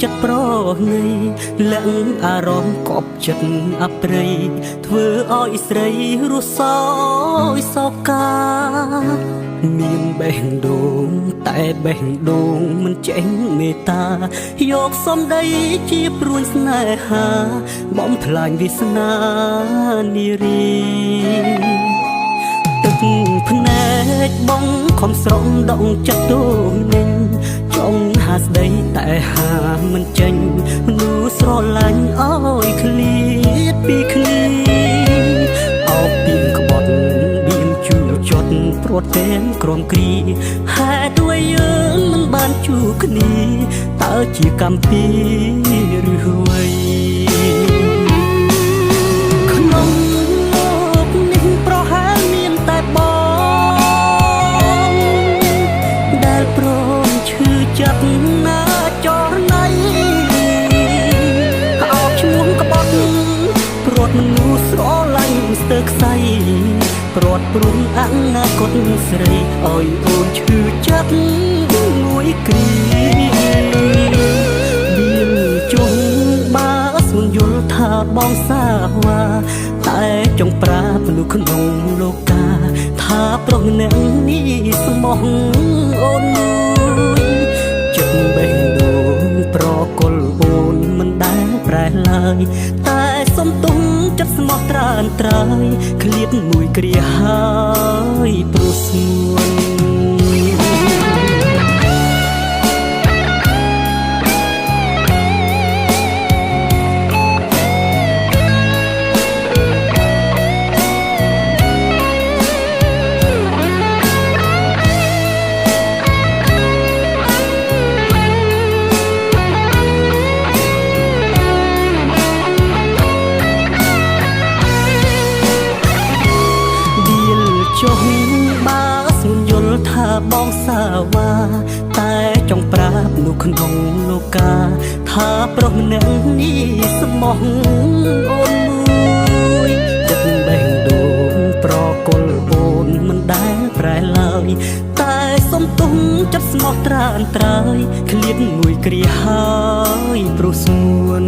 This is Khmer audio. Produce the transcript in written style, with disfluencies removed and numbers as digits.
ចិត្តប្រណីលាក់អារម្មណ៍កប់ចិត្តអប្រិយធ្វើឲ្យស្រីរស់សោយសោកាមានបេះដូងតែបេះដូងមិនចេញមេត្តាយកសំដីជាព្រួញស្នេហាបំផ្លាញវាសនានារីទឹកភ្នែកបងខំស្រង់ដងចិត្តទូនឹងចង់ហាស្ដីតែហាមិនចេញមនុស្សស្រឡាញ់អើយឃ្លាតពីគ្នាអោបពីក្បត់បៀមជួចត់ព្រួតទាំងក្រំគ្រីហេតុអ្វីយើងមិនបានជួបគ្នាតើជាកម្មពីឬអ្វីក្នុងលោកនេះប្រហែលមានតែបងដែលព្រមឈឺចិត្តណាចរណៃអោបឈ្មោះក្បត់ព្រួតមនុស្សស្រឡាញ់ស្ទើរខ្សែព្រាត់ព្រួងអនាគតស្រីឲ្យអូនឈឺចិត្តមួយគ្រាមានជុំបាស្មិនយល់ថាបងសាវ៉ាតែចង់ប្រាប់មនុស្សក្នុងលោកាថាប្រុសម្នាក់នេះស្មោះអូនមួយចិត្តបេះដូងប្រកុលអូនមិនដែលប្រែឡើយតែសុំទុំចិត្តស្មោះត្រានត្រើយឃ្លាតមួយគ្រាហើយព្រោះស្មួនចុះបើស្មុនយល់ថាបងសាវ៉ាតែចង់ប្រាប់នោះក្នុងលោកាថាប្រុសម្នាក់នេះស្មោះអូនមួយចិត្តបេះដូងប្រកុលអូនមិនដែលប្រែឡើយតែសុំទុំចិត្តស្មោះត្រានត្រើយឃ្លាតមួយគ្រាហើយព្រោះស្មួន